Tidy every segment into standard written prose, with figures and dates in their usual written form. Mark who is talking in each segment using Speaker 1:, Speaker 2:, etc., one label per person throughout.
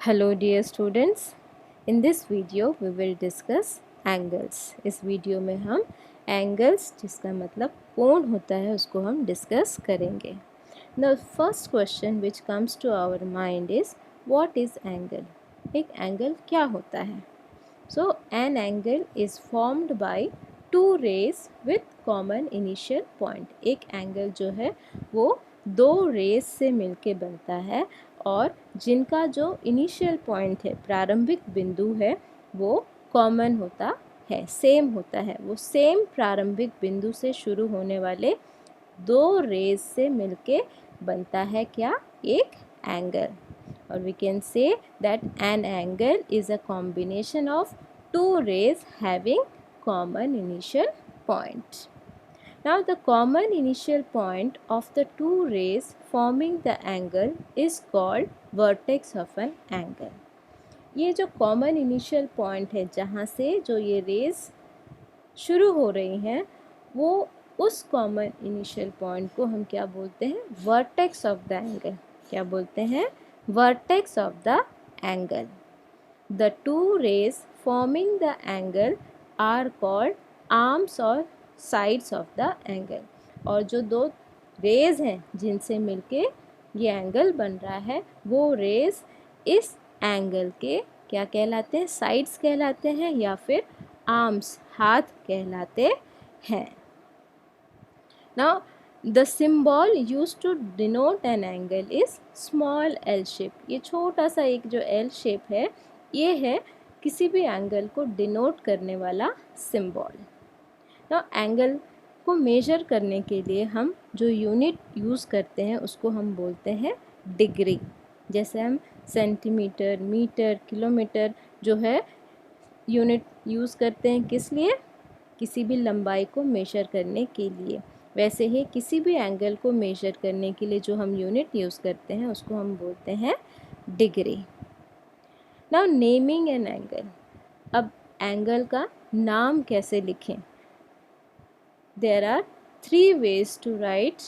Speaker 1: Hello dear students, in this video we will discuss angles. इस video में हम angles जिसका मतलब कोण होता है उसको हम डिस्कस करेंगे. The first question which comes to our mind is what is angle? एक angle क्या होता है? So an angle is formed by two rays with common initial point. एक angle जो है वो दो rays से मिलके बनता है और जिनका जो इनिशियल पॉइंट है, प्रारंभिक बिंदु है, वो कॉमन होता है, सेम होता है. वो सेम प्रारंभिक बिंदु से शुरू होने वाले दो रेज से मिलके बनता है क्या? एक एंगल. और we can say that an angle is a combination of two rays having common initial point. Now the common initial point of the two rays forming the angle is called vertex of an angle. ये जो common initial point है जहाँ से जो ये raise शुरू हो रही हैं, वो उस कॉमन इनिशियल पॉइंट को हम क्या बोलते हैं? Vertex of the angle. क्या बोलते हैं? Vertex of the angle. The two rays forming the angle are called arms or sides of the angle. और जो दो रेज हैं जिनसे मिलके ये एंगल बन रहा है, वो रेज इस एंगल के क्या कहलाते हैं? साइड्स कहलाते हैं या फिर आर्म्स, हाथ कहलाते हैं. Now the symbol used to denote an angle is small L shape. ये छोटा सा एक जो L shape है, ये है किसी भी एंगल को डिनोट करने वाला सिंबल. ना एंगल को मेजर करने के लिए हम जो यूनिट यूज़ करते हैं उसको हम बोलते हैं डिग्री. जैसे हम सेंटीमीटर, मीटर, किलोमीटर जो है यूनिट यूज़ करते हैं किस लिए? किसी भी लंबाई को मेजर करने के लिए. वैसे ही किसी भी एंगल को मेजर करने के लिए जो हम यूनिट यूज़ करते हैं उसको हम बोलते हैं degree. Now naming an angle. अब एंगल का नाम कैसे लिखें? There are 3 ways to write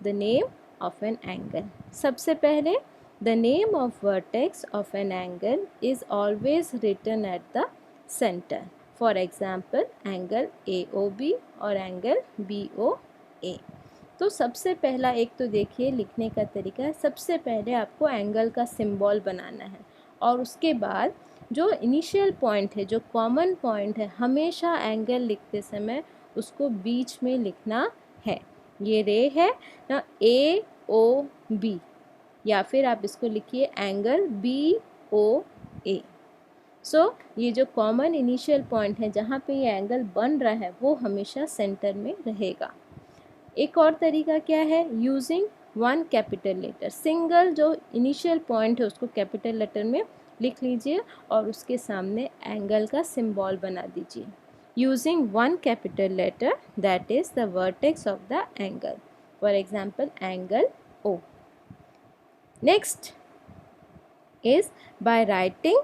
Speaker 1: the name of an angle. सबसे पहले the name of vertex of an angle is always written at the centre. For example angle AOB और angle BOA. तो सबसे पहला एक तो देखिए लिखने का तरीका है. सबसे पहले आपको एंगल का सिंबल बनाना है और उसके बाद जो इनिशियल पॉइंट है, जो कॉमन पॉइंट है, हमेशा एंगल लिखते समय उसको बीच में लिखना है. ये रे है ना AOB, या फिर आप इसको लिखिए एंगल BOA. सो ये जो कॉमन इनिशियल पॉइंट है जहाँ पे ये एंगल बन रहा है वो हमेशा सेंटर में रहेगा. एक और तरीका क्या है? Using one capital letter. Single जो इनिशियल पॉइंट है उसको कैपिटल लेटर में लिख लीजिए और उसके सामने एंगल का सिंबल बना दीजिए. Using one capital letter, that is the vertex of the angle. For example angle O. Next is by writing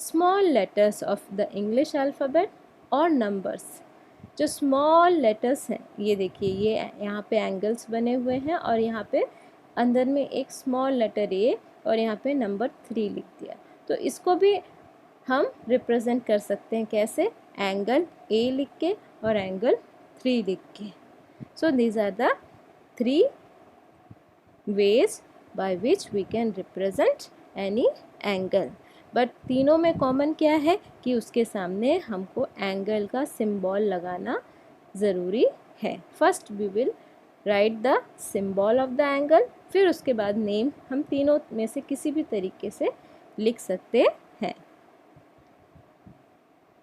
Speaker 1: small letters of the English alphabet or numbers. जो स्मॉल लेटर्स हैं, ये देखिए ये यहाँ पे एंगल्स बने हुए हैं और यहाँ पे अंदर में एक स्मॉल लेटर A और यहाँ पे नंबर 3 लिख दिया. तो इसको भी हम रिप्रेजेंट कर सकते हैं कैसे? एंगल A लिख के और एंगल 3 लिख के. So these are the 3 ways by which we can represent any angle. But तीनों में कॉमन क्या है कि उसके सामने हमको एंगल का सिंबल लगाना ज़रूरी है. First we will write the symbol of the angle, फिर उसके बाद नेम हम तीनों में से किसी भी तरीके से लिख सकते हैं.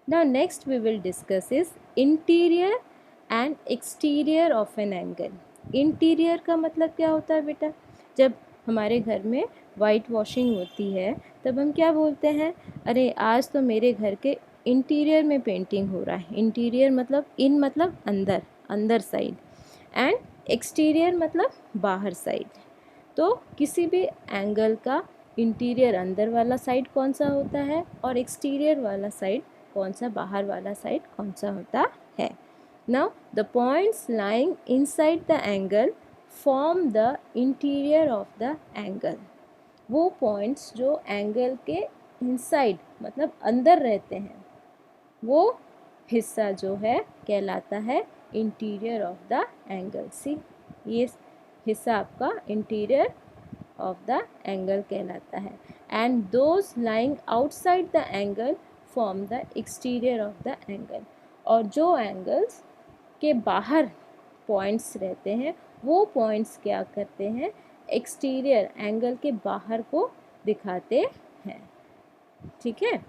Speaker 1: Now next we will discuss is interior and exterior of an angle. Interior का मतलब क्या होता है बेटा? जब हमारे घर में वाइट वॉशिंग होती है तब हम क्या बोलते हैं? अरे आज तो मेरे घर के इंटीरियर में पेंटिंग हो रहा है. इंटीरियर मतलब इन मतलब अंदर, अंदर साइड, एंड एक्सटीरियर मतलब बाहर साइड. तो किसी भी एंगल का इंटीरियर अंदर वाला साइड कौन सा होता है और एक्सटीरियर वाला साइड कौन सा, बाहर वाला साइड कौन सा होता है. Now the points lying inside the angle form the interior of the angle. वो पॉइंट्स जो एंगल के इनसाइड मतलब अंदर रहते हैं, वो हिस्सा जो है कहलाता है इंटीरियर ऑफ द एंगल। सी, ये हिस्सा आपका इंटीरियर ऑफ द एंगल कहलाता है। And those lying outside the angle form the exterior of the angle. और जो एंगल्स के बाहर पॉइंट्स रहते हैं, वो पॉइंट्स क्या करते हैं, एक्सटीरियर एंगल के बाहर को दिखाते हैं। ठीक है,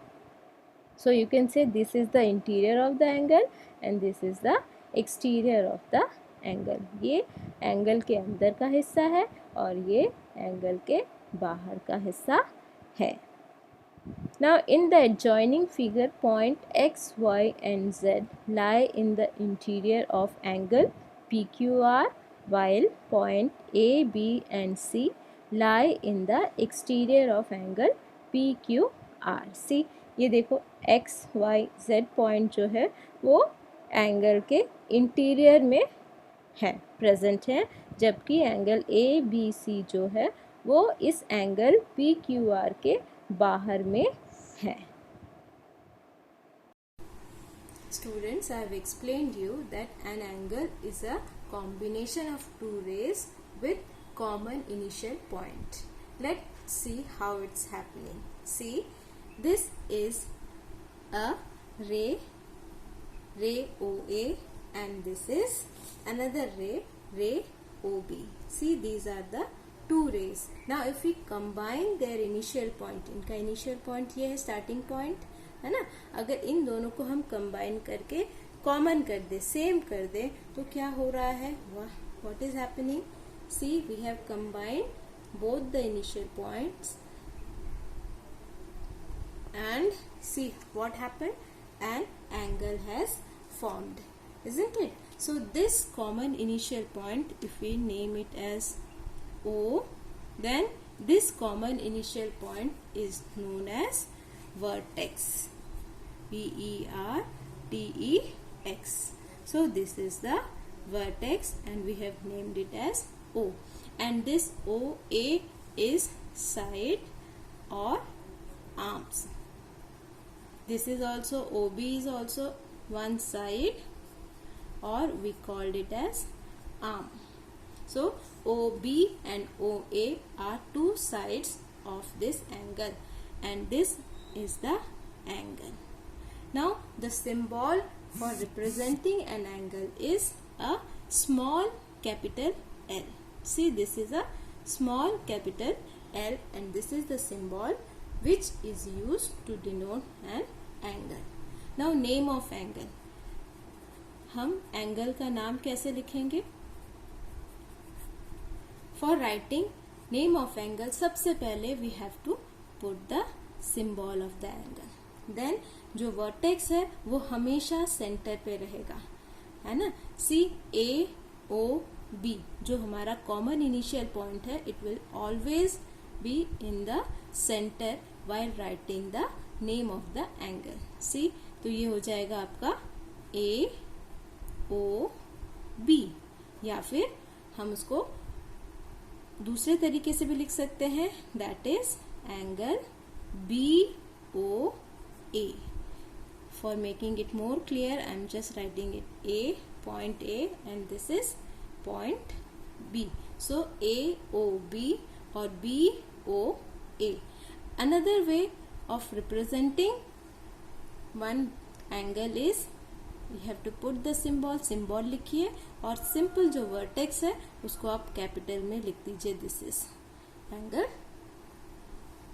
Speaker 1: so you can say this is the interior of the angle and this is the exterior of the angle। ये एंगल के अंदर का हिस्सा है और ये एंगल के बाहर का हिस्सा है। Now in the adjoining figure, point x, y and z lie in the interior of angle PQR, while point A, B and C lie in the exterior of angle PQR। See, ये देखो x, y, z point जो है वो angle के interior में है, present है, जबकि एंगल ए बी सी जो है वो इस एंगल पी क्यू आर के बाहर में है। Students, I have explained you that an angle is a combination of two rays with common initial point. Let's see how it's happening. See, this is a ray OA, and this is another ray OB. See, these are the two rays. Now if we combine their initial point, इनका initial point ये है, starting point है ना, अगर इन दोनों को हम combine करके common कर दे, same कर दे, तो क्या हो रहा है, what is happening? See, we have combined both the initial points and see what happened, an angle has formed, isn't it? So this common initial point, if we name it as O, then this common initial point is known as vertex, VERTEX. So this is the vertex and we have named it as O, and this OA is side or arms. This is also OB is also one side, or we called it as arm. So OB and OA are two sides of this angle, and this is the angle. Now the symbol for representing an angle is a small capital L. See, this is a small capital L, and this is the symbol which is used to denote an angle. Now name of angle, हम angle का नाम कैसे लिखेंगे? For writing name of angle, सबसे पहले we have to put the symbol of the angle. Then जो vertex है वो हमेशा सेंटर पे रहेगा, है ना। CAOB जो हमारा कॉमन इनिशियल पॉइंट है, it will always be in the center while writing the name of the angle. See, तो ये हो जाएगा आपका AOB, या फिर हम उसको दूसरे तरीके से भी लिख सकते हैं, that is angle BOA. For making it more clear, I am just writing it A, point A, and this is point B. So AOB or BOA. Another way of representing one angle is we have to put the symbol लिखिए, और simple जो vertex है उसको आप capital में लिख दीजिए, this is angle.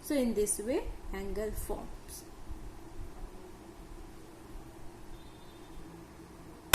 Speaker 1: So in this way angle forms.